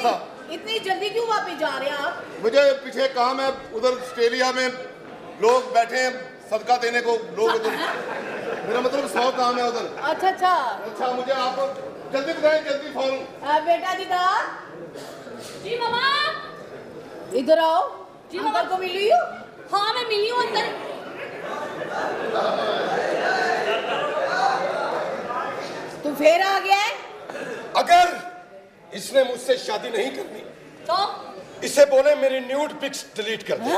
था। इतनी जल्दी क्यों वापस जा रहे हैं आप? मुझे पीछे काम है, उधर ऑस्ट्रेलिया में लोग बैठे हैं सदका देने को, लोग उधर, मेरा मतलब 100 काम है उधर। अच्छा अच्छा अच्छा, मुझे आप जल्दी बताएं, जल्दी फौरन। बेटा जी दा जी मामा, इधर आओ। जी अंकल मामा। को मिली हो? हाँ मैं मिली हूँ अंदर। तू फिर आ गया है? अगर इसने मुझसे शादी नहीं करनी तो इसे बोले मेरी न्यूड पिक्स डिलीट कर दे।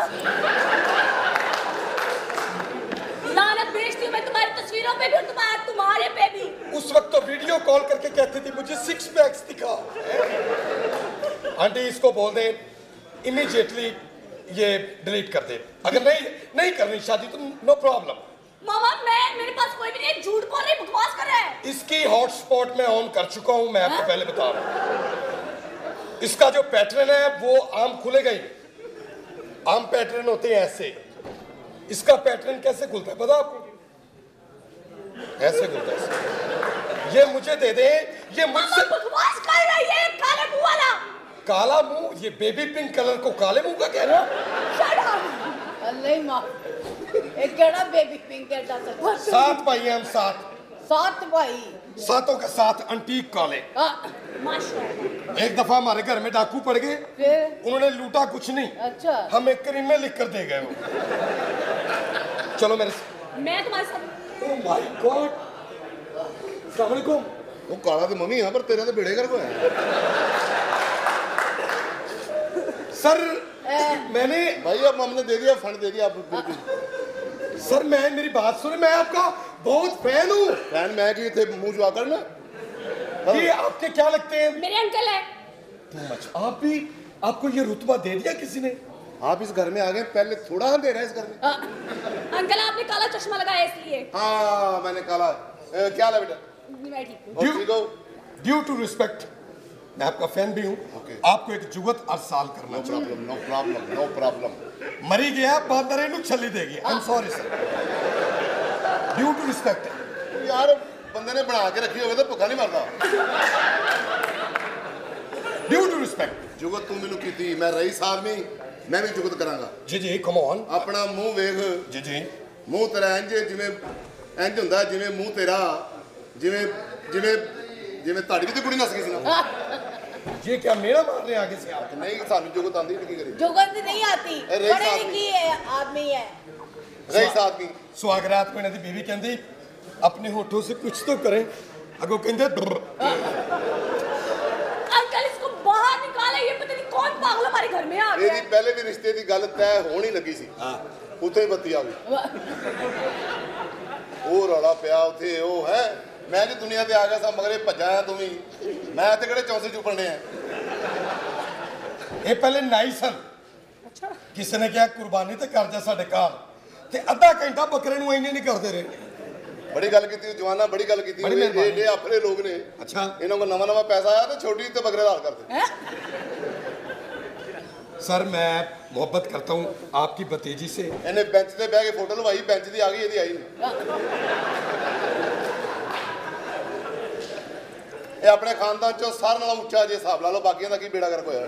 लानत भेजती हूँ मैं तुम्हारी तस्वीरों पे भी और तुम्हारे पे भी। उस वक्त तो वीडियो कॉल करके कहती थी मुझे 6 पैक्स दिखा। आंटी इसको बोल दे इमीडिएटली ये डिलीट कर दे। अगर नहीं करनी शादी तो नो प्रॉब्लम। मामा मेरे पास कोई भी नहीं, झूठ बोल रही, बकवास कर रहा है। इसकी हॉटस्पॉट में ऑन कर चुका हूं, मैं आपको पहले बता रहा हूं। इसका जो पैटर्न है वो आम खुलेगा ही। आम पैटर्न होते हैं ऐसे, इसका पैटर्न कैसे खुलता है पता आपको? ऐसे खुलता है। ये मुझे दे दे, ये मुझसे बकवास कर रही है, काले मुंह वाला। काला मुंह, ये बेबी पिंक कलर को काले मुंह का कह रहा है? Shut up. अल्लाह माँ, एक केड़ा बेबी पिंक केड़ा सा। 7 भाई हैं हम, 7 सात भाई। सातों का 7 अंटीक काले। माशाल्लाह। एक दफा हमारे घर में डाकू पड़ गए, फिर? उन्होंने लूटा कुछ नहीं, अच्छा। हमें क्रीमें लिख कर दे गए वो। चलो मेरे मैं तुम्हारे साथ। ओह माय गॉड, अस्सलाम वालेकुम। वो काला तो मम्मी है पर तेरा तो बेड़े कर को है। सर मैंने भाई अब हमने दे दिया, फंड दे दिया आप बिल्कुल। सर मैं मेरी बात सुने, मैं आपका बहुत फैन हूँ। फैन मैं की थे मुंह जुआ कर ना। ये आपके क्या लगते हैं? मेरे अंकल है। आप भी, आपको ये रुतबा दे दिया किसी ने? आप इस घर में आ गए, पहले थोड़ा हम दे रहे हैं इस घर में। अंकल आपने काला चश्मा लगाया इसलिए। हाँ मैंने काला। क्या ला बेटा? मैं ठीक हूँ। और ठीक हो? ड्यू टू रिस्पेक्ट, मैं आपका फैन भी हूँ। Okay. आपको एक जुगत और साल करना नो चाहिए। Problem, no problem, no problem. मरी गया बांदरे नु छली देगी। I am sorry sir, due to respect. यार बंदे ने बना के रखी होवे तो भुखा नहीं मरदा। Due to respect. जुगत तू मैनू कीती, मैं रईस आदमी, मैं भी जुगत करांगा। जी जी कम ऑन। अपना मुंह वेख। जी जी। मुंह तेरा इंज जिवें इंज हुंदा, जिवें मुंह तेरा जिवें जिवें जिवें ताड़ी भी ते कुड़ी नस गई सी ना। ये क्या मेरा मारने आगे से आप? नहीं सानू जुगत आंदी नहीं करी। जुगत नहीं आती, रईस पढ़े आदमी। लिखी है आदमी है। रईस आदमी। सुहागरात में नदी बीवी कहती अपने होठों से कुछ तो करें, अगो कहते अंकल इसको बाहर निकाले, ये पता नहीं कौन पागल हमारे घर में आ गया मेरी है। पहले भी रिश्ते की गल तय होनी लगी सी। उत्थे ही बत्ती आ गई। वो रौला पिया उत्थे वो है। मैं जो दुनिया ते आ गया सा मगरे भज्जा है तू भी। मैं ते किहड़े चौंसे चुपड़ने हैं। ये पहले नाई सन। अच्छा। किसी ने क्या कुर्बानी तो कर जा साडे घर ते अद्धा घंटा बकरे नु इंज नहीं करते रहे। बड़ी गल की जवाना, बड़ी गल की। बड़ी मेहरबानी। ये अपने लोग ने। अच्छा। इन्हों को नवा नवा पैसा आया तो छोटी तो बकरे दाल करते। हैं? सर मैं मोहब्बत करता हूँ आपकी भतीजी से। इन्हें बेंच ते बह के फोटो लवाई, बेंच दी आ गई, ਇਹਦੀ आई नहीं। ਇਹ ਆਪਣੇ ਖਾਨਦਾਨ ਚੋਂ ਸਾਰਿਆਂ ਨਾਲੋਂ ਉੱਚਾ ਜੇ ਹਿਸਾਬ ਲਾ ਲਓ, ਬਾਕੀਆਂ ਦਾ ਕੀ ਬੇੜਾ ਗਰਕ ਹੋਇਆ।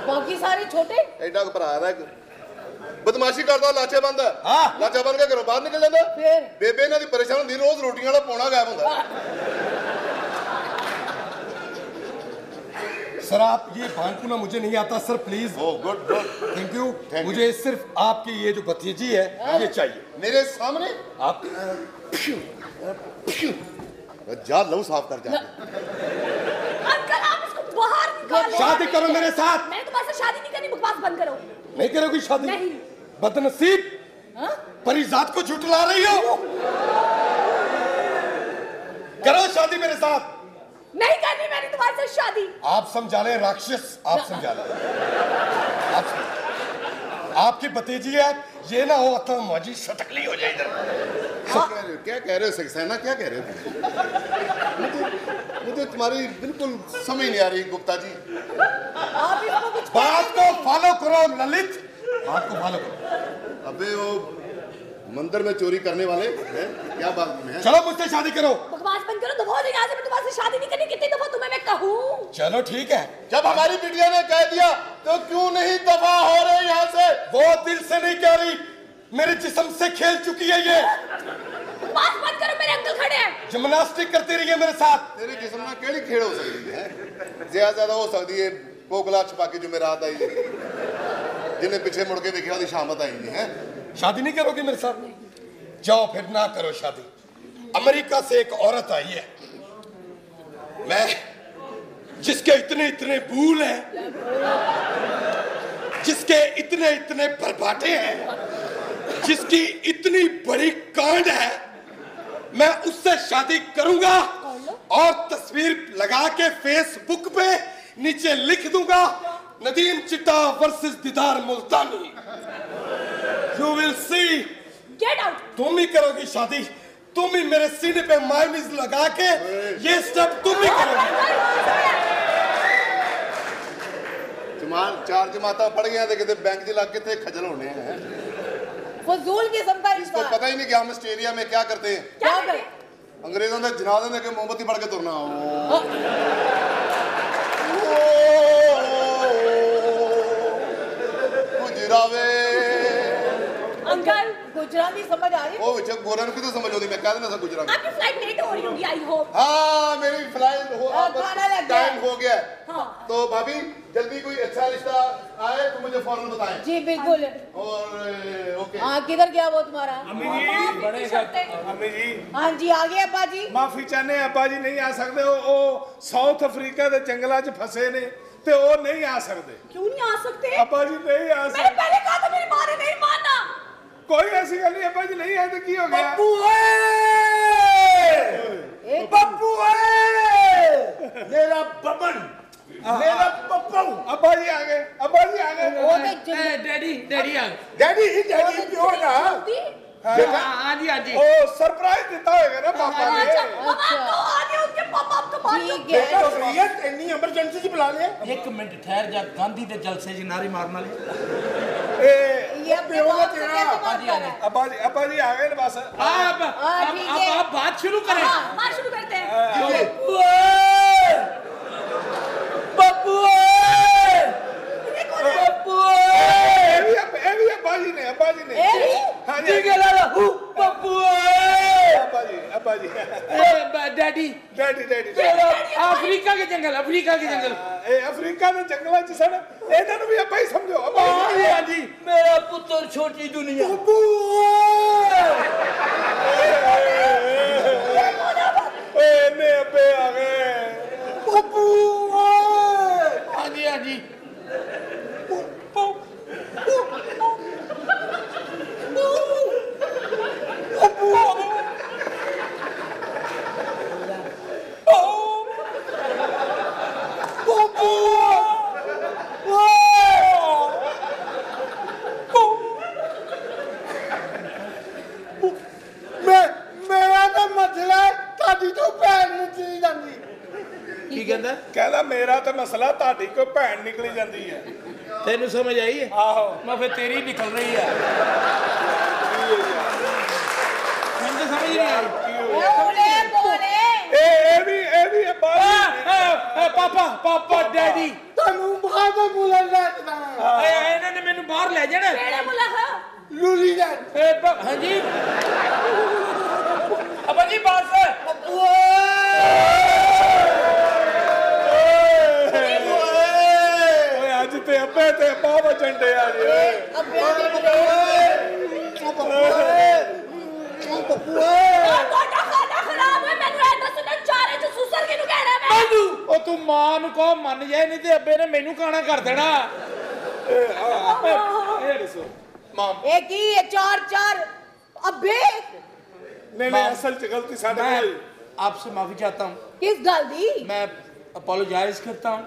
बाकी सारे छोटे। ਐਡਾ ਕੁ ਭਰਾ ਹੈ ਇੱਕ ਬਦਮਾਸ਼ੀ ਕਰਦਾ, ਲਾਚੇ ਬੰਦ ਹੈ। ਹਾਂ। ਲਾਚਾ ਬਣ ਕੇ ਘਰੋਂ ਬਾਹਰ ਨਿਕਲ ਜਾਂਦਾ। ਫਿਰ? ਬੇਬੇ ਇਹਨਾਂ ਦੀ ਪਰੇਸ਼ਾਨ ਹੁੰਦੀ, ਰੋਜ਼ ਰੋਟੀਆਂ ਵਾਲਾ ਪੌਣਾ ਗਾਇਬ ਹੁੰਦਾ। सर आप ये भानपुना मुझे नहीं आता sir, please. Oh good good. Thank you. Thank you. मुझे सिर्फ आपकी ये जो भतीजी है ये चाहिए। मेरे सामने आप जा लहू साफ कर जा। अंकल आप इसको बाहर निकालो। शादी करो मेरे साथ। मैंने तुम्हारे साथ शादी नहीं करनी, बकवास बंद करो। नहीं करोगी शादी? नहीं। बदनसीब, परिजात को झुठला रही हो। करो शादी मेरे साथ। नहीं करनी मैंने तुम्हारे साथ शादी। आप समझा लें राक्षस, आप समझा लें। आपकी भतीजी है, ये ना हो तो मजी सटकली हो जाए इधर। क्या कह रहे हो सक्सेना, क्या कह रहे हो? मुझे तुम्हारी बिल्कुल समझ नहीं आ रही गुप्ता जी। आप इसको कुछ बात को फॉलो करो ललित, बात को फॉलो करो। अबे वो मंदिर में चोरी करने वाले हैं? क्या बात है? चलो मुझसे शादी करो। बकवास बंद करो, दफा हो जाओ यहाँ से। मैं तुम्हारे से शादी नहीं करनी। कितनी दफा तुम्हें मैं कहूँ? चलो ठीक है। जब हमारी बिटिया ने कह दिया तो क्यों नहीं दफा हो रहे यहाँ से? वो दिल से नहीं कह रही, मेरे जिस्म से खेल चुकी है ये। बकवास बंद करो, मेरे अंकल खड़े हैं। जिम्नास्टिक करती रही है मेरे साथ। तेरे जिस्म में केड़ी खेड़ हो सकती है? ज्यादा हो सकती है पोगला छुपा के जो मेरा आई जिन्हें पीछे मुड़ के देखा शामत आई है। शादी नहीं करोगी मेरे साथ? जाओ फिर ना करो शादी। अमेरिका से एक औरत आई है, मैं जिसके इतने इतने बूल हैं, जिसके इतने इतने भरभाटे हैं, जिसकी इतनी बड़ी कांड है, मैं उससे शादी करूंगा और तस्वीर लगा के फेसबुक पे नीचे लिख दूंगा, Nadeem Chitta versus Didar Multani. You will see. Get out. तुम ही करोगी शादी, तुम ही मेरे सीने पे मायोनीज लगा के ये स्टेप तुम ही करोगी। चार जमाता पढ़ गया थे बैंक च लग के खजल होने हैं। फजूल किस्म का इसको पता ही नहीं कि हम ऑस्ट्रेलिया में क्या करते हैं। क्या करे? अंग्रेजों ने जनाजे में मोमबत्ती पढ़ के तुरना। गुजरावे अंकल गुजराती समझ आ रही? ओ विच गोरन की तो समझ होती, मैं कह देना था गुजरात। आपकी फ्लाइट लेट हो रही होगी, आई होप। हाँ मेरी फ्लाइट हो खाना लग गया। टाइम हो गया। हाँ। तो भाभी जल्दी कोई अच्छा रिश्ता आए तो मुझे फौरन बताएं। जी बिल्कुल। और ओके। हाँ किधर गया वो तुम्हारा? अम्मी जी हाँ जी आ गए अब्बा जी। माफी चाहने अब्बा जी नहीं आ सकते, वो साउथ अफ्रीका के जंगलों च फंसे ने ते वो नहीं आ सकते। क्यों नहीं आ सकते? अब्बा जी नहीं आ मैंने सकते। पहले कहा था, मेरी माँ ने नहीं माना। कोई ऐसी गल नहीं, अब्बा जी नहीं आए तो की हो गया? एक पप्पू मेरा बबन मेरा पप्पू। अब्बा जी आ गए, अब्बा जी आ गए। वो तो डैडी डैडी प्योर ना। हाँ जी हाँ जी। ओ सरप्राइज देता होगा ना पापा ने। अच्छा, अब आप तो आ गए, उनके पापा आपको मार दो। ठीक है। इतनी इमरजेंसी च बुला लिया। एक मिनट ठहर जा, गांधी दे जलसे च नारे मारना ले। ये अपने बाप से कैसे बात कर रहा है? अब्बा जी आ गए ना बस। ठीक है। आप बात शुरू करें। हाँ, बात शुरू करते हैं। पप्पू अब्बा जी ने ए भी? हाँ जी पप्पू अब्बा जी डैडी डैडी अफ्रीका के जंगल ए अफ्रीका के जंगलों च सड़ ਇਹਨਾਂ ਨੂੰ ਵੀ ਆਪਾਂ ਹੀ ਸਮਝੋ। अब्बा हाँ जी मेरा पुत्र छोटी दुनिया। ने अब्बे आ गए। पप्पू हाँ जी मेरा तो मसला ਤੁਹਾਡੀ ਤੋਂ ਭੈਣ ਨਿਕਲੀ ਜਾਂਦੀ। ਕੀ ਕਹਿੰਦਾ? ਕਹਿੰਦਾ ਮੇਰਾ ਤਾਂ ਮਸਲਾ ਤੁਹਾਡੀ ਕੋਈ ਭੈਣ ਨਿਕਲੀ ਜਾਂਦੀ ਹੈ। ਤੈਨੂੰ ਸਮਝ ਆਈ ਹੈ? ਆਹੋ ਮੈਂ ਫਿਰ ਤੇਰੀ ਨਿਕਲ ਰਹੀ ਹੈ। ਮੈਨੂੰ ਤਾਂ ਸਮਝ ਨਹੀਂ ਆਈ। बोले बोले ਇਹ ਵੀ ਅੱਬਾ ਪਾਪਾ ਡੈਡੀ ਤੁਹਾਨੂੰ ਬਾਹਰ ਬੁਲਾਣਾ ਇਹਨਾਂ ਨੇ ਮੈਨੂੰ ਬਾਹਰ ਲੈ ਜਾਣਾ। मेरे मुलाका ਲੂਲੀ ਦਾ। ਹਾਂਜੀ ਅੱਬਾ ਜੀ ਬਾਸ ਓਏ ਅੱਜ ਤੇ ਅੱਬੇ ਤੇ ਅੱਬਾ ਵਜਣ ਡੇ ਆ ਜੇ। अब ब्याह नहीं ਤੁਹਾਡਾ ਖਾਣਾ ਖਰਾਬ ਹੈ। ਮੈਨੂੰ ਐਡਰੈਸ ਸੁਣਨਾ ਚਾਰੇ ਚ ਸੁਸਰ ਕਿਹਨੂੰ ਕਹਿਣਾ ਮੈਂ? ਉਹ ਤੂੰ ਮਾਂ ਨੂੰ ਕਹੋ ਮੰਨ ਜਾਏ, ਨਹੀਂ ਤੇ ਅੱਬੇ ਨੇ ਮੈਨੂੰ ਕਾਣਾ ਕਰ ਦੇਣਾ। ਇਹ ਦੱਸੋ एक ही है चार चार अबे नहीं नहीं असल च गलती साडे मैं कोई। आपसे माफी चाहता हूँ, किस गल दी? मैं अपोलोजाइज करता हूँ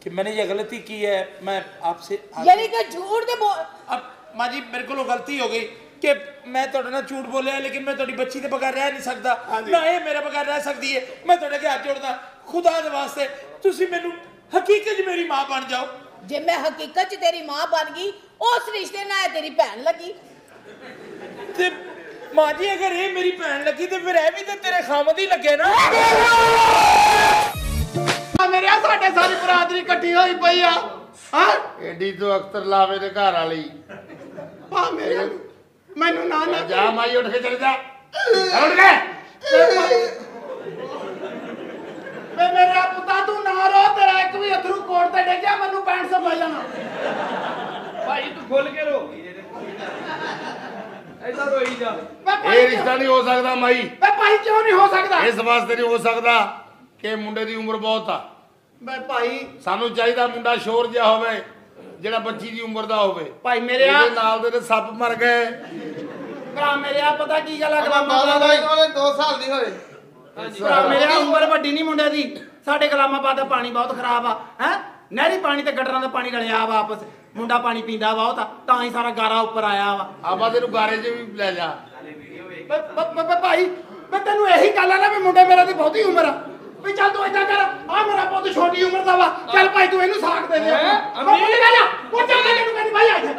कि मैंने ये गलती की है। मैं आपसे यानी कि झूठ दे बोल। अब माँ जी मेरे को गलती हो गई कि मैं थोड़े ना झूठ बोलिया, लेकिन मैं थोड़ी बच्ची के बगैर रह नहीं सकता ना, ये मेरे बगैर रह सकती है। मैं थोड़े के हाथ जोड़दा, खुदा दे वास्ते तुसी मैनू हकीकत च मेरी मां बन जाओ। जे मैं हकीकत च तेरी मां बन गई, उस रिश्ते नाल तेरी भैन लगी। ਤੇ ਮਾਂ ਜੀ ਅਗਰ ਇਹ ਮੇਰੀ ਭੈਣ ਲੱਗੀ ਤੇ ਫਿਰ ਇਹ ਵੀ ਤੇ ਤੇਰੇ ਖਾਮਦ ਹੀ ਲੱਗੇ ਨਾ। ਮੇਰੇ ਸਾਡੇ ਸਾਰੀ ਬਰਾਦਰੀ ਇਕੱਠੀ ਹੋਈ ਪਈ ਆ ਹਾਂ ਐਡੀ ਤੋਂ ਅਖਤਰ ਲਾਵੇ ਦੇ ਘਰ ਵਾਲੀ ਪਾ ਮੇਰੇ ਮੈਨੂੰ ਨਾ ਨਾ ਜਾ ਮਾਈ ਉੱਠ ਕੇ ਚਲ ਜਾ ਉੱਠ ਕੇ ਵੇ ਮੇਰਾ ਪੁੱਤਾ ਤੂੰ ਨਾ ਰੋ ਤੇਰਾ ਇੱਕ ਵੀ ਅਥਰੂ ਕੋਟ ਤੇ ਡਿੱਗਿਆ ਮੈਨੂੰ 500 ਪੈ ਜਾਣਾ ਭਾਈ ਤੂੰ ਖੁੱਲ ਕੇ ਰੋ ਐਦਾਂ ਰੋਈ ਜਾ। ਇਹ ਰਿਸ਼ਤਾ ਨਹੀਂ ਹੋ ਸਕਦਾ ਮਾਈ। ਵੇ ਭਾਈ ਕਿਉਂ ਨਹੀਂ ਹੋ ਸਕਦਾ? ਇਸ ਵਾਸਤੇ ਨਹੀਂ ਹੋ ਸਕਦਾ ਕਿ ਮੁੰਡੇ ਦੀ ਉਮਰ ਬਹੁਤ ਆ। ਵੇ ਭਾਈ ਸਾਨੂੰ ਚਾਹੀਦਾ ਮੁੰਡਾ ਸ਼ੋਰ ਜਿਹਾ ਹੋਵੇ ਜਿਹੜਾ ਬੱਚੀ ਦੀ ਉਮਰ ਦਾ ਹੋਵੇ। ਭਾਈ ਮੇਰੇ ਆ ਇਹਦੇ ਨਾਲ ਦੇ ਸੱਪ ਮਰ ਗਏ। ਭਰਾ ਮੇਰੇ ਆ ਪਤਾ ਕੀ ਗੱਲ ਅਗਲਾ ਮਾਮਾ ਦਾ 2 ਸਾਲ ਦੀ ਹੋਏ। ਭਰਾ ਮੇਰੇ ਆ ਉਮਰ ਵੱਡੀ ਨਹੀਂ ਮੁੰਡੇ ਦੀ। ਸਾਡੇ ਕਲਾਮਾਬਾਦ ਦਾ ਪਾਣੀ ਬਹੁਤ ਖਰਾਬ ਆ ਹੈ ਨਹਿਰੀ ਪਾਣੀ ਤੇ ਗਟਰਾਂ ਦਾ ਪਾਣੀ ਰਲਿਆ ਵਾ ਆਪਸ ਮੁੰਡਾ ਪਾਣੀ ਪੀਂਦਾ ਬਹੁਤ ਆ ਤਾਂ ਹੀ ਸਾਰਾ ਗਾਰਾ ਉੱਪਰ ਆਇਆ ਵਾ। ਆਬਾ ਤੈਨੂੰ ਗਾਰੇ 'ਚ ਵੀ ਲੈ ਜਾ। ਭਾਈ ਮੈਂ ਤੈਨੂੰ ਇਹੀ ਗੱਲ ਆ ਨਾ ਵੀ ਮੁੰਡੇ ਮੇਰਾ ਦੀ ਬਹੁਤੀ ਉਮਰ ਆ ਵੀ ਚੱਲ ਤੂੰ ਏਦਾਂ ਕਰ ਆ ਮੇਰਾ ਪੁੱਤ ਛੋਟੀ ਉਮਰ ਦਾ ਵਾ ਚੱਲ ਭਾਈ ਤੂੰ ਇਹਨੂੰ ਸਾਕ ਦੇ ਦੇ ਅੰਮੀ ਲੈ ਜਾ ਉਹ ਚੱਲ ਤੈਨੂੰ ਕਹਿੰਦੀ ਭਾਈ ਆ ਜਾ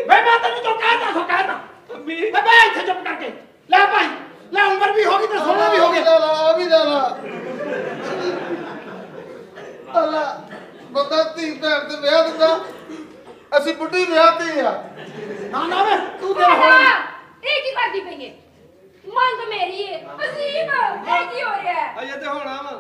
ਮੈਂ ਤੈਨੂੰ ਜੋ ਕਹਿਤਾ ਸੋ ਕਹਿਤਾ ਅੰਮੀ ਮੈਂ ਇੱਥੇ ਚੁੱਪ ਕਰਕੇ ਲੈ ਭਾਈ ਲੈ ਉਮਰ ਵੀ ਹੋ ਗਈ ਤੇ ਸੋਹਣਾ ਵੀ ਹੋ ਗਿਆ ਆ ਵੀ ਲੈ ਲਾ ਅੱਲਾ ਬੰਦਾ ਧੀ ਭੈਣ ਤੇ ਵਿਆਹ ਦਿੰਦਾ ਅਸੀਂ ਬੁੱਢੀ ਵਿਆਹਤੀ ਆ ਨਾ ਵੇ ਤੂੰ ਤੇਰਾ ਹੋਣਾ ਇਹ ਕੀ ਕਰਦੀ ਪਈ ਏ? ਮੰਗ ਮੇਰੀ ਏ ਅਜ਼ੀਮ ਇਹ ਕੀ ਹੋ ਰਿਹਾ ਹੈ? ਅਜੇ ਤੇ ਹੋਣਾ ਵਾ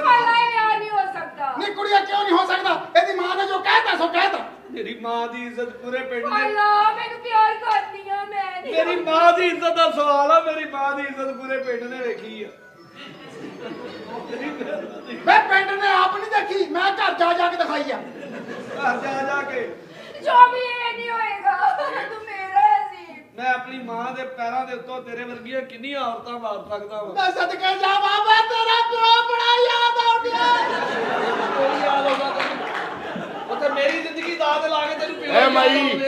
ਹਾਲਾ ਇਹ ਵਿਆਹ ਨਹੀਂ ਹੋ ਸਕਦਾ। ਨਹੀਂ ਕੁੜੀਆ ਕਿਉਂ ਨਹੀਂ ਹੋ ਸਕਦਾ ਇਹਦੀ ਮਾਂ ਨੇ ਜੋ ਕਹਿਤਾ ਸੋ ਕਹਿਤਾ ਮੇਰੀ ਮਾਂ ਦੀ ਇੱਜ਼ਤ ਪੂਰੇ ਪਿੰਡ ਨੇ ਹਾਲਾ ਮੈਨੂੰ ਪਿਆਰ ਕਰਦੀ ਆ ਮੈਂ ਨਹੀਂ। ਮੇਰੀ ਮਾਂ ਦੀ ਇੱਜ਼ਤ ਦਾ ਸਵਾਲ ਆ ਮੇਰੀ ਮਾਂ ਦੀ ਇੱਜ਼ਤ ਪੂਰੇ ਪਿੰਡ ਨੇ ਵੇਖੀ ਆ ਮੈਂ ਪਿੰਡ ਨੇ ਆਪ ਨਹੀਂ ਦੇਖੀ ਮੈਂ ਘਰ ਜਾ ਕੇ ਦਿਖਾਈ ਆ ਘਰ ਜਾ ਕੇ ਜੋ ਵੀ ਇਹ ਨਹੀਂ ਹੋਏਗਾ ਤੂੰ ਮੇਰਾ ਅਜ਼ੀਮ। ਮੈਂ ਆਪਣੀ ਮਾਂ ਦੇ ਪੈਰਾਂ ਦੇ ਉੱਤੋਂ ਤੇਰੇ ਵਰਗੀਆਂ ਕਿੰਨੀਆਂ ਔਰਤਾਂ ਮਾਰ ਸਕਦਾ ਵਾਂ ਮੈਂ ਸਦਕੇ ਜਾ ਬਾਬਾ ਤੇਰਾ ਪਿਓ ਬੜਾ ਯਾਦ ਆਉਂਦਾ ਕੋਈ ਯਾਦ ਆਉਂਦਾ ਤੈਨੂੰ ਉੱਥੇ ਮੇਰੀ ਜ਼ਿੰਦਗੀ ਦਾਅ ਲਾ ਕੇ ਤੈਨੂੰ ਪਿਓ ਏ ਮਾਈ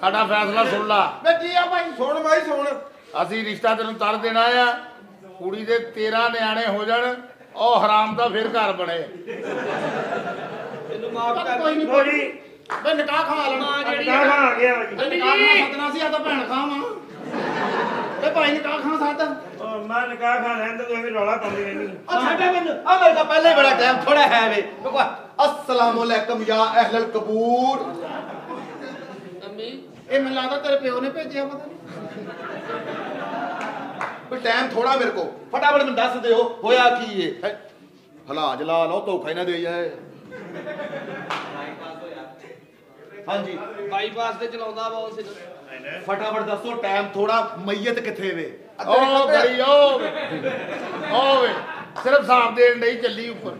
ਸਾਡਾ ਫੈਸਲਾ ਸੁਣ ਲਾ। ਮੈਂ ਕੀ ਆ ਭਾਈ ਸੁਣ ਮਾਈ ਸੁਣ ਅਸੀਂ ਰਿਸ਼ਤਾ ਤੈਨੂੰ ਤਰ ਦੇਣਾ ਆ ਕੁੜੀ ਦੇ 13 ਨਿਆਣੇ ਹੋ ਜਾਣ ਉਹ ਹਰਾਮ ਦਾ ਫਿਰ ਘਰ ਬਣੇ। ਤੈਨੂੰ ਮਾਫ ਕਰ ਕੋਈ ਨਹੀਂ ਬਈ ਨਿਕਾਹ ਖਾ ਲੈਣਾ ਮਾਂ ਜਿਹੜੀ ਨਿਕਾਹ ਆ ਗਿਆ ਭਾਈ ਨਿਕਾਹ ਖਾ ਸੱਦਣਾ ਸੀ ਆ ਤਾਂ ਭੈਣ ਖਾਵਾਂ ਤੇ ਭਾਈ ਨਿਕਾਹ ਖਾ ਸੱਦ ਮੈਂ ਨਿਕਾਹ ਖਾ ਲੈਣ ਤੇ ਤੁਸੀਂ ਰੌਲਾ ਪਾਉਂਦੇ ਰਹਿੰਦੇ ਆ ਸਾਡੇ ਮੈਨੂੰ ਆ ਮੇਰੇ ਤਾਂ ਪਹਿਲੇ ਬੜਾ ਟਾਈਮ ਥੋੜਾ ਹੈ ਵੇ अस्सलाम वालेकुम या अहलल कबूर। ਇਹ ਮੈਨੂੰ ਲੱਗਦਾ ਤੇਰੇ ਪਿਓ ਨੇ ਭੇਜਿਆ ਪਤਾ कोई टाइम थोड़ा मेरे को फटाफट में दस दो होया की है हला जला लो धोखा ही ना दे जाए। हाँ जी ਬਾਈਪਾਸ ਤੇ ਚਲਾਉਂਦਾ ਵਾ ਉਸ फटाफट दसो टाइम थोड़ा मैयत किथे वे ਉਹ ਬੜੀ ਉਹ ਵੇ ਸਿਰਫ ਸਾਫ ਦੇਣ ਨਹੀਂ ਚੱਲੀ ਉੱਪਰ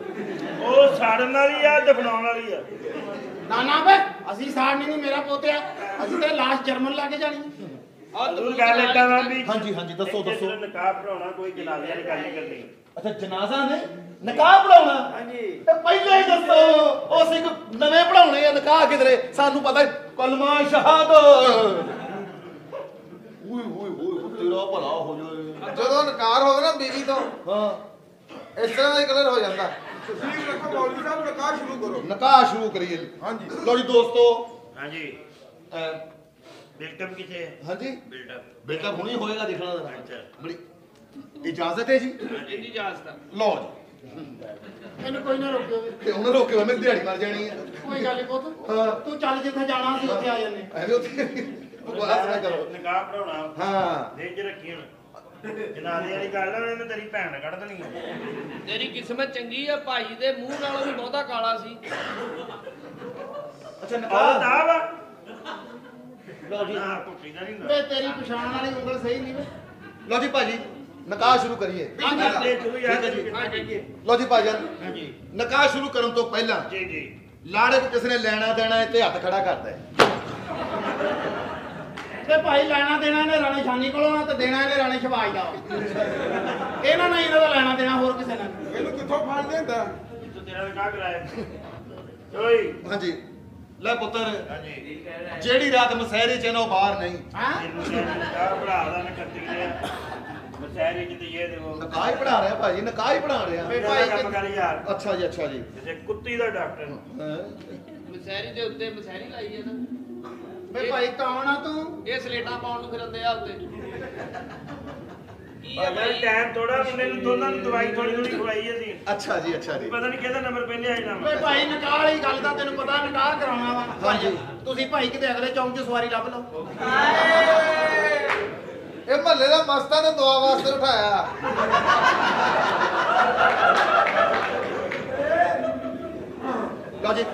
ਉਹ ਸਾੜਨ ਵਾਲੀ ਆ ਦਫਨਾਉਣ ਵਾਲੀ ਆ। ਨਾ ਵੇ ਅਸੀਂ ਸਾੜਨੀ ਨਹੀਂ ਮੇਰਾ ਪੋਤਿਆ ਅਸੀਂ ਤੇ ਲਾਸ਼ ਜਰਮਨ ਲਾ ਕੇ ਜਾਣੀ ਤੂੰ ਗੱਲ ਏਦਾਂ ਵਾ ਵੀ हाँ जी दसो दसो ਨਿਕਾਹ ਪੜਾਉਣਾ ਕੋਈ ਜਨਾਜ਼ੇ ਵਾਲੀ ਗੱਲ ਨਹੀਂ ਕਰਨੀ। अच्छा जनाजा ने निकाह पढ़ाउणा हाँ जी ते पहले ही दसो ओ सिख नवे पढ़ाउणे आ निकाह किधरे सानू पता कलमा शहाद ओए ओए ओए तेरा भला हो जाए ਜਦੋਂ ਨਕਾਰ ਹੋਵੇ ਨਾ ਬੀਵੀ ਤੋਂ हां ਇਸ ਤਰ੍ਹਾਂ ਦਾ ਹੀ ਕਲਰ ਹੋ ਜਾਂਦਾ। ਤੁਸੀਂ ਰੱਖੋ ਮੌਲਵੀ ਸਾਹਿਬ ਨਕਾਰ ਸ਼ੁਰੂ ਕਰੋ। निकाह शुरू करिए हाँ जी लो जी दोस्तों हाँ जी बिल्टअप किथे है? हाँ जी बिल्टअप बेटा हुणी होएगा देखना जरा अच्छा बड़ी इजाजत है जी ਇੰਨੀ ਇਜਾਜ਼ਤ ਆ। लो जी ਇਹਨੂੰ ਕੋਈ ਨਾ ਰੋਕਿਓ ਵੀ। ਤੇ ਹੁਣ ਰੋਕਿਓ ਮੈਂ ਦਿਹਾੜੀ ਮਾਰ ਜਾਣੀ ਹੈ ਕੋਈ ਗੱਲ ਨਹੀਂ ਪੁੱਤ ਹਾਂ ਤੂੰ ਚੱਲ ਜਿੱਥੇ ਜਾਣਾ ਸੀ ਉੱਥੇ ਆ ਜੰਨੇ ਐਵੇਂ ਉੱਥੇ ਬਕਵਾਸ ਨਾ ਕਰੋ ਨਿਕਾਹ ਪੜਾਉਣਾ ਹਾਂ ਦੇ ਚ ਰੱਖੀ ਹੁਣ ਜਨਾਜ਼ੇ ਵਾਲੀ ਗੱਲ ਆ ਉਹਨੇ ਤੇਰੀ ਭੈਣ ਕੱਢ ਦੇਣੀ ਆ। ਤੇਰੀ ਕਿਸਮਤ ਚੰਗੀ ਆ ਭਾਈ ਦੇ ਮੂੰਹ ਨਾਲੋਂ ਵੀ ਬਹੁਤਾ ਕਾਲਾ ਸੀ। ਅੱਛਾ ਉਹ ਨਿਕਾਹ ਦਾ ਵਾ ਲਓ ਜੀ ਨਾ ਕੁੱਟੀ ਦਾ ਨਹੀਂ ਹੁੰਦਾ। ਵੇ ਤੇਰੀ ਪਛਾਣ ਵਾਲੀ ਉਂਗਲ ਸਹੀ ਨਹੀਂ ਵੇ ਲਓ ਜੀ ਭਾਜੀ ਨਿਕਾਹ ਸ਼ੁਰੂ ਕਰੀਏ ਦੇ ਤੂੰ ਯਾਰ ਠੀਕ ਹੈ ਜੀ। ਕਿੱਥੇ ਕਰੀਏ? ਲਓ ਜੀ ਭਾਈਜਾਨ हाँ जी ਨਿਕਾਹ ਸ਼ੁਰੂ ਕਰਨ ਤੋਂ ਪਹਿਲਾਂ जी जी ਲਾੜੇ ਨੂੰ ਕਿਸ ਨੇ ਲੈਣਾ ਦੇਣਾ ਹੈ ਤੇ ਹੱਥ ਖੜਾ ਕਰਦਾ ਹੈ। ਤੇ ਭਾਈ ਲੈਣਾ ਦੇਣਾ ਇਹਨੇ ਰਾਣੀ ਸ਼ਾਨੀ ਕੋਲੋਂ ਆ ਤੇ ਦੇਣਾ ਇਹਨੇ ਰਾਣੀ ਸ਼ਵਾਜ ਦਾ ਇਹਨਾਂ ਨਾਲ ਇਹਨਾਂ ਦਾ ਲੈਣਾ ਦੇਣਾ ਹੋਰ ਕਿਸੇ ਨਾਲ ਇਹਨੂੰ ਕਿੱਥੋਂ ਫੜ ਲੈਂਦਾ? ਤੂੰ ਤੇਰਾ ਨਿਕਾਹ ਕਰਾਇਆ ਓਏ ਹਾਂਜੀ ਲੈ ਪੁੱਤਰ हाँ जी ਜਿਹੜੀ ਰਾਤ ਮਸਹਿਰੇ ਚ ਇਹਨੋਂ ਬਾਹਰ ਨਹੀਂ ਹਾਂ ਤੈਨੂੰ ਕਹਿੰਦਾ ਨਿਕਾਹ ਪੜਾ ਦਾ ਮੈਂ ਕੱਤੀ ਲਿਆ ਮਸੈਰੀ ਚ ਤੇ ਇਹ ਦੇਖੋ ਨਿਕਾਹ ਹੀ ਪੜਾ ਰਿਹਾ ਭਾਜੀ ਨਿਕਾਹ ਹੀ ਪੜਾ ਰਿਹਾ ਭਾਈ ਕੰਮ ਕਰ ਯਾਰ ਅੱਛਾ ਜੀ ਜਿਵੇਂ ਕੁੱਤੀ ਦਾ ਡਾਕਟਰ ਹਾਂ। ਮਸਹਿਰੀ ਦੇ ਉੱਤੇ ਮਸਹਿਰੀ ਲਾਈ ਆ ਨਾ। ਵੇ ਭਾਈ ਕੌਣ ਆ ਤੂੰ? ਇਹ ਸਲੇਟਾਂ ਪਾਉਣ ਨੂੰ ਫਿਰਦੇ ਆ ਉੱਤੇ ਕੀ ਆ ਭਾਈ ਭਾਈ ਟਾਈਮ ਥੋੜਾ ਮੁੰਡੇ ਨੂੰ ਦੋਨਾਂ ਨੂੰ ਦਵਾਈ ਥੋੜੀ ਥੋੜੀ ਖਵਾਈ ਅਸੀਂ ਅੱਛਾ ਜੀ ਅੱਛਾ ਜੀ ਪਤਾ ਨਹੀਂ ਕਿਹਦਾ ਨੰਬਰ ਪਹਿਲੇ ਆ ਜਾਣਾ ਵੇ ਭਾਈ ਨਿਕਾਹ ਵਾਲੀ ਗੱਲ ਦਾ ਤੈਨੂੰ ਪਤਾ ਨਿਕਾਹ ਕਰਾਉਣਾ ਵਾ। ਹਾਂਜੀ। ਤੁਸੀਂ ਭਾਈ ਕਿਤੇ ਅਗਲੇ ਚੌਂਕ 'ਚ ਸਵਾਰੀ ਲੱਭ ਲਓ। ਇਹ ਮਹੱਲੇ ਦਾ ਮਸਤਾ ਨੇ ਦੁਆ ਵਾਸਤੇ ਉਠਾਇਆ ਲਓ ਜੀ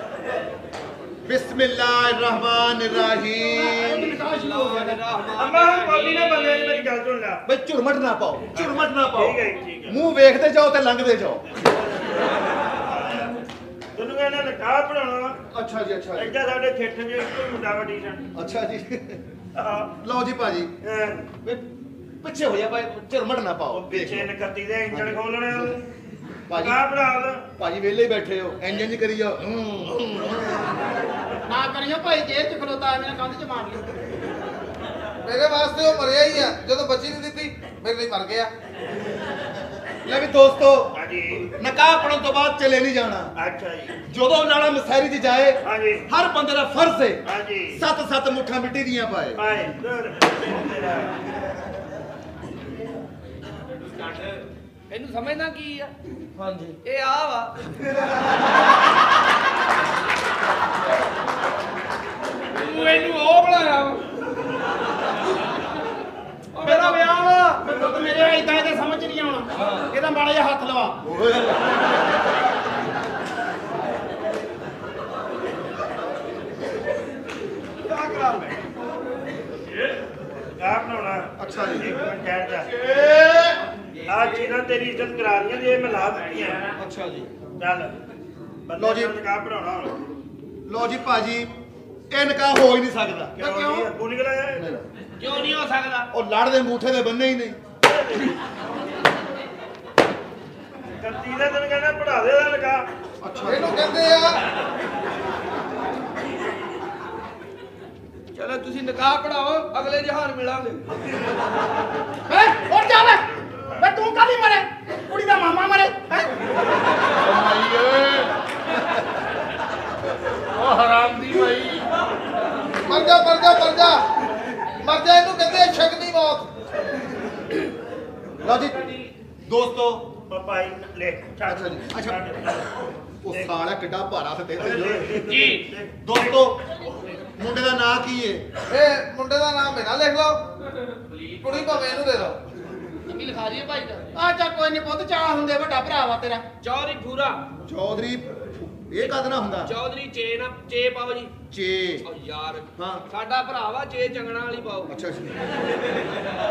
ਬਿਸਮਿल्लाहिर्रहमानिर्रहीम ਨਿਕਾਹ ਸ਼ੁਰੂ ਹੋ ਗਿਆ ਨਾ। ਅੰਮਾ ਕਾਪੀ ਨਾ ਬੰਦੇ ਮੇਰੀ ਗੱਲ ਸੁਣ ਲੈ ਬਈ ਝੁਰਮਟ ਨਾ ਪਾਓ ਝੁਰਮਟ ਨਾ ਪਾਓ ਠੀਕ ਹੈ ਠੀਕ ਹੈ ਮੂੰਹ ਵੇਖਦੇ ਜਾਓ ਤੇ ਲੰਘਦੇ ਜਾਓ ਤੈਨੂੰ ਕਹਿੰਦਾ ਨਿਕਾਹ ਪੜਾਉਣਾ ਵਾ ਅੱਛਾ ਜੀ ਅੱਛਾ ਜੀ ਇੱਦਾਂ ਸਾਡੇ ਥੀਏਟਰ 'ਚ ਇੱਕੋ ਮੁੰਡਾ ਵਾ ਟੀਸ਼ਨ ਅੱਛਾ ਜੀ ਲਓ ਜੀ ਭਾਜੀ ਬਈ ਪਿੱਛੇ ਹੋ ਜਾ ਭਾਈ ਝੁਰਮਟ ਨਾ ਪਾਓ ਪਿੱਛੇ ਨਕਤੀ ਦੇ ਇੰਜਣ ਖੋਲਣੇ ਭਾਜੀ ਨਿਕਾਹ ਪੜਾ ਦੇ ਭਾਜੀ ਵਿਹਲੇ ਹੀ ਬੈਠੇ ਹੋ ਇੰਜਨ ਜੀ ਕਰੀ ਜਾਓ ਨਾ ਕਰਿਓ ਭਾਈ ਜੇਲ੍ਹ 'ਚ ਖਲੋਤਾ ਐਵੇਂ ਨਾ ਕੰਧ 'ਚ ਮਾਰ ਲਿਓ। ਮੇਰੇ ਵਾਸਤੇ ਉਹ ਮਰਿਆ ਹੀ ਆ ਜਦੋਂ ਬੱਚੀ ਨਹੀਂ ਦਿੱਤੀ ਮੇਰੇ ਲਈ ਮਰ ਗਿਆ ਲੈ ਵੀ ਦੋਸਤੋ ਹਾਂਜੀ ਨਿਕਾਹ ਪੜਨ ਤੋਂ ਬਾਅਦ ਚਲੇ ਨਹੀਂ ਜਾਣਾ ਅੱਛਾ ਜੀ ਜਦੋਂ ਨਾਲਾ ਮਸੈਰੀ 'ਚ ਜਾਏ ਹਾਂਜੀ ਹਰ ਬੰਦੇ ਦਾ ਫਰਜ਼ ਹੈ ਹਾਂਜੀ 7 ਮੁੱਠਾਂ ਮਿੱਟੀ ਦੀਆਂ ਪਾਏ ਭਾਈ ਦਰ ਤੇਰਾ ਇਹਨੂੰ ਸਮਝਣਾ ਕੀ ਆ ਹਾਂਜੀ ਇਹ ਆ ਵਾ ਤੂੰ ਇਹਨੂੰ ਉਹ ਬਣਾਇਆ ਵਾ ਉਹ ਮੇਰਾ ਵਿਆਹ ਵਾ ਪੁੱਤ ਮੇਰੇ ਇਦਾਂ ਇਹਦੇ ਸਮਝ ਨਹੀਂ ਆਉਣਾ। ਇਹਦਾ ਮਾੜਾ ਜਿਹਾ ਹੱਥ ਲਵਾ। ਗਾਹ ਬਣਾਉਣਾ ਅੱਛਾ ਜੀ। ਇੱਕ ਮਿੰਟ ਠਹਿਰ ਜਾ ਆ ਚੀਜ਼ਾਂ ਤੇਰੀ ਇੱਜ਼ਤ ਕਰਾ ਰਹੀਆਂ ਜੇ ਮੈਂ ਲਾ ਦਿੱਤੀਆਂ ਅੱਛਾ ਜੀ ਚੱਲ ਲਓ ਜੀ। ਬੰਦੇ ਨੂੰ ਨਿਕਾਹ ਪੜਾਉਣਾ ਹੁਣ ਲੋ ਜੀ ਭਾਜੀ ਇਹ ਨਿਕਾਹ ਹੋ ਹੀ ਨਹੀਂ ਸਕਦਾ ਕਿਉਂ ਨਹੀਂ ਅੱਗੂ ਨਿਕਲ ਆਇਆ ਕਿਉਂ ਨਹੀਂ ਹੋ ਸਕਦਾ? ਉਹ ਲੜ ਦੇ ਅੰਗੂਠੇ ਦੇ ਬੰਨੇ ਹੀ ਨਹੀਂ ਕੱਤੀ ਦਾ ਤੈਨੂੰ ਕਹਿੰਦਾ ਪੜਾ ਦੇ ਦਾ ਨਿਕਾਹ ਇਹਨੂੰ ਕਹਿੰਦੇ ਆ ਚਲੋ ਤੁਸੀਂ ਨਿਕਾਹ ਪੜਾਓ ਅਗਲੇ ਜਹਾਨ ਮਿਲਾਂਗੇ ਹੈ ਉੱਠ ਜਾ ਵੇ। ਵੇ ਤੂੰ ਕਾਹਦੀ ਮਰੇ? ਕੁੜੀ ਦਾ ਮਾਮਾ ਮਰੇ ਹੈ। ਉਹ ਹਰਾਮ ਦੀ ਭਾਈ ਮਰ ਜਾ ਮਰ ਜਾ ਮਰ ਜਾ ਮਰ ਜਾ ਇਹਨੂੰ ਕਹਿੰਦੇ ਆ ਸ਼ਗਨੀ ਮੌਤ ਲਓ ਜੀ ਦੋਸਤੋ ਭਾਈ ਲੈ ਛੱਡ ਅੱਛਾ ਜੀ, ਅੱਛਾ। ਛੱਡ। ਉਹ ਸਾਲਾ ਕਿੱਡਾ ਭਾਰਾ ਤੇ ਦੇਖ, ਤੇ ਦੇਖ, ਜੀ। ਦੇਖ। ਦੋਸਤੋ ਮੁੰਡੇ ਦਾ ਨਾਂ ਕੀ ਹੈ ਇਹ ਮੁੰਡੇ ਦਾ ਨਾਮ ਮੇਰਾ ਲਿਖ ਲਓ ਕੁੜੀ ਭਾਵੇਂ ਇਹਨੂੰ ਦੇ ਦਿਓ ਕੀ ਲਿਖਾ ਦਈਏ ਭਾਈ ਦਾ? ਆ ਚੱਲ ਕੋਈ ਨਹੀਂ ਪੁੱਤ ਚਾਹ ਹੁੰਦੇ ਵੱਡਾ ਭਰਾ ਵਾ ਤੇਰਾ। ਚੌਧਰੀ ਪੂਰਾ ਚੌਧਰੀ ਇਹ ਕਦ ਨਾ ਹੁੰਦਾ ਚੌਧਰੀ ਚੇ ਨਾ ਚੇ ਪਾਓ ਜੀ। ਚੇ ਓ ਯਾਰ ਹਾਂ ਸਾਡਾ ਭਰਾ ਵਾ ਚੇ ਚੰਗਣਾ ਵਾਲੀ ਪਾਓ। ਅੱਛਾ ਜੀ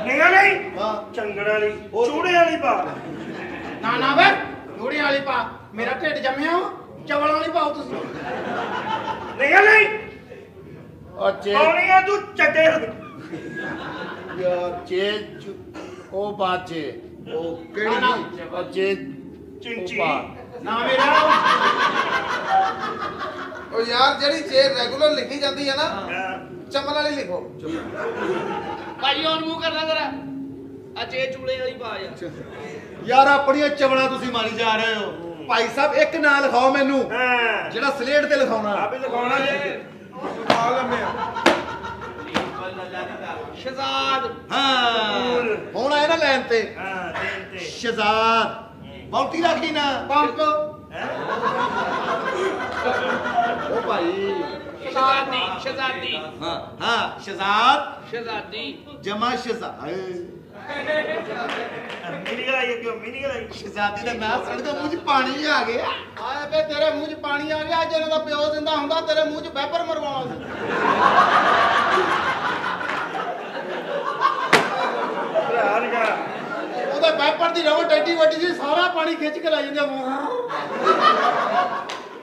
ਨਿਗਾ ਨਹੀਂ ਹਾਂ ਚੰਗੜ ਵਾਲੀ ਚੂੜੇ ਵਾਲੀ ਪਾ ਨਾ ਨਾ ਵੇ ਜੋੜੇ ਵਾਲੀ ਪਾ। ਮੇਰਾ ਢਿੱਡ ਜੰਮਿਆ ਵਾ, ਚਵਲ ਵਾਲੀ ਪਾਓ ਤੁਸੀਂ। ਨਿਗਾ ਨਹੀਂ ਅੱਛੇ ਪਾਉਣੀ ਆ ਤੂੰ ਚੱਡੇ ਯਾਰ ਚੇ ਉਹ ਬਾਚੇ ਉਹ ਕਿਹੜੀ ਨਾ, ਅੱਛੇ ਚਿੰਚੀ ਨਾ ਮੇਰਾ ਉਹ ਯਾਰ ਜਿਹੜੀ ਚੇਰ ਰੈਗੂਲਰ ਲਿਖੀ ਜਾਂਦੀ ਹੈ ਨਾ ਹਾਂ। ਚਮਨ ਵਾਲੀ ਲਿਖੋ ਭਾਈ ਹੁਣ ਮੂੰਹ ਕਰਨਾ ਜ਼ਰਾ ਆ ਚੇ ਚੂਲੇ ਵਾਲੀ ਪਾ ਯਾਰ। ਯਾਰ ਆਪਣੀਆਂ ਚਵਲਾਂ ਤੁਸੀਂ ਮਾਰੀ ਜਾ ਰਹੇ ਹੋ ਭਾਈ ਸਾਹਿਬ ਇੱਕ ਨਾਂ ਲਿਖਾਓ ਮੈਨੂੰ ਹਾਂ ਜਿਹੜਾ ਸਲੇਟ ਤੇ ਲਿਖਾਉਣਾ ਆ ਵੀ ਲਿਖਾਉਣਾ ਜੀ ਆ ਲੰਮੇ ਸ਼ਹਜ਼ਾਦ ਹਾਂ ਹੁਣ ਆਏ ਨਾ ਲਾਈਨ ਤੇ ਹਾਂ ਦੇਨ ਤੇ ਸ਼ਹਜ਼ਾਦ ਬਹੁਤੀ ਰੱਖੀ ਨਾ ਪੰਪ ਉਹ ਭਾਈ ਸ਼ਹਜ਼ਾਦੀ ਸ਼ਹਜ਼ਾਦੀ ਹਾਂ ਹਾਂ ਸ਼ਹਜ਼ਾਦ ਸ਼ਹਜ਼ਾਦੀ ਜਮਾ ਸ਼ਹਜ਼ਾਦ ਮਿਨੀ ਗਲਾਈ ਕਿਉਂ ਮਿਨੀ ਗਲਾਈ ਸ਼ਹਜ਼ਾਦੀ ਦਾ ਨਾਂ ਸੁਣ ਕੇ ਮੂੰਹ 'ਚ ਪਾਣੀ ਆ ਗਿਆ ਆਏ ਵੇ ਤੇਰੇ ਮੂੰਹ 'ਚ ਪਾਣੀ ਆ ਗਿਆ। ਅੱਜ ਇਹਨਾਂ ਦਾ ਪਿਓ ਜਿੰਦਾ ਹੁੰਦਾ ਤੇਰੇ ਮੂੰਹ 'ਚ ਵੈਪਰ ਮਰਵਾਉਣਾ ਸੀ। ਭਰਾ ਨਿਕਾ ਉਹਦੇ ਵੈਪਰ ਦੀ ਰਵਟ ਐਡੀ ਵੱਡੀ ਸੀ ਸਾਰਾ ਪਾਣੀ ਖਿੱਚ ਕੇ ਲੈ ਜਾਂਦੇ।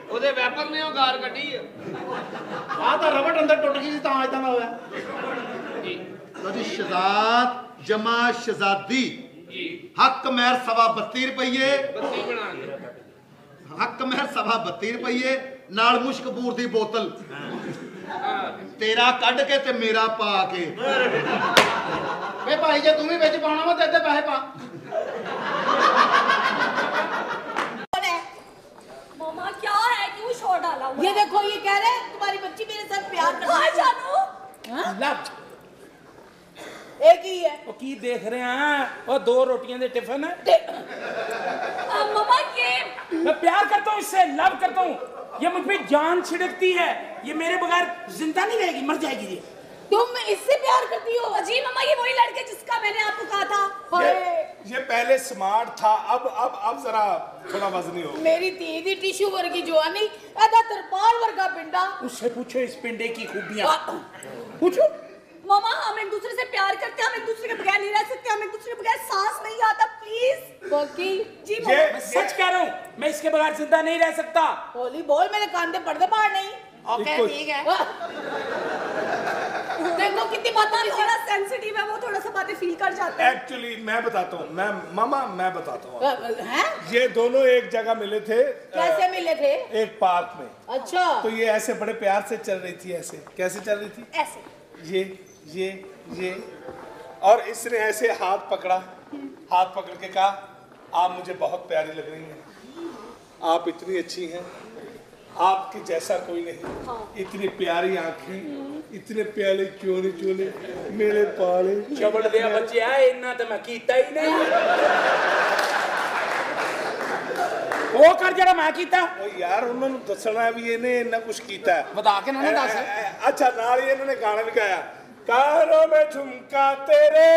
ਉਹਦੇ ਵੈਪਰ ਨੇ ਉਹ ਗਾਰ ਕੱਢੀ ਆ। ਆਹ ਤਾਂ ਰਵਟ ਅੰਦਰ ਟੁੱਟ ਗਈ ਸੀ ਤਾਂ ਇਦਾਂ ਦਾ ਹੋਇਆ। ਜੀ ਲੋ ਜੀ ਸ਼ਹਜ਼ਾਦ ਜਮਾ ਸ਼ਹਜ਼ਾਦੀ ਜੀ ਹੱਕ ਮਹਿਰ ਸਵਾ 32 ਰੁਪਏ ਬੱਤੀ ਬਣਾ ਕੇ ਹੱਕ ਮਹਿਰ ਸਵਾ 32 ਰੁਪਏ ਨਾਲ ਮੁਸ਼ਕਪੂਰ ਦੀ ਬੋਤਲ ਤੇਰਾ ਕੱਢ ਕੇ ਤੇ ਮੇਰਾ ਪਾ ਕੇ ਵੇ ਭਾਈ ਜੇ ਤੂੰ ਵੀ ਵਿੱਚ ਪਾਉਣਾ ਵਾ ਤੇ ਇੱਥੇ ਪੈਸੇ ਪਾ। मम्मा क्या है क्यों शोर डाला हुआ ये देखो ये कह रहे हैं तुम्हारी बच्ची मेरे साथ प्यार कर रही है। जानू लव एक ही है। ਉਹ ਕੀ ਦੇਖ ਰਿਹਾ ਉਹ 2 रोटियां ਦੇ टिफिन मम्मा ये मैं प्यार करता हूँ इससे लव करता हूँ ये मुझ पे जान छिड़कती है ये मेरे बगैर जिंदा नहीं रहेगी मर जाएगी ये तुम इससे प्यार करती हो? जी मम्मा ये वही लड़के जिसका मैंने आपको कहा था। ये पहले स्मार्ट था, अब जरा थोड़ा वजनी हो। मेरी धी दी टिश्यू वर्गी जवानी एदा तरपाल वर्गा पिंडा। उससे पूछो इस पिंडे की खूबियां पूछो। मम्मा हम एक दूसरे से प्यार करते हैं, हम एक दूसरे के बगैर नहीं रह सकते, हम एक दूसरे के बगैर सांस नहीं आता, प्लीज। बाकी जी मम्मा मैं सच कह रहा हूँ मैं इसके बगैर जिंदा नहीं रह सकता। होली बोल, मेरे कान पे पर्दे पार नहीं। ओके ठीक है। देखो कितनी बातें थोड़ा सेंसिटिव है वो, थोड़ा सा बातें फील कर जाते हैं। एक्चुअली मैं बताता हूँ, मैं बताता हूँ। हैं? ये दोनों एक जगह मिले थे। कैसे मिले थे? एक पार्क में। अच्छा। तो ये ऐसे बड़े प्यार से चल रही थी, ऐसे कैसे चल रही थी? ऐसे ये और इसने ऐसे हाथ पकड़ा, हाथ पकड़ के कहा आप मुझे बहुत प्यारी लग रही हैं, आप इतनी अच्छी हैं, आपके जैसा कोई नहीं, इतनी प्यारी आंखें, इतने प्यारे चोले चोले मेरे पाले चबड़ दिया बच्चे आए इन्ना तो मैं कीता ही नहीं वो कर जरा मैं कीता ओ यार उन्होंने दसना भी ਇਹਨੇ ਇੰਨਾ ਕੁਝ ਕੀਤਾ ਹੈ बता के ना दस ਅੱਛਾ ਨਾਲ ਹੀ ਇਹਨਾਂ ਨੇ ਗਾਣਾ ਵੀ ਗਾਇਆ कारों में झुमका तेरे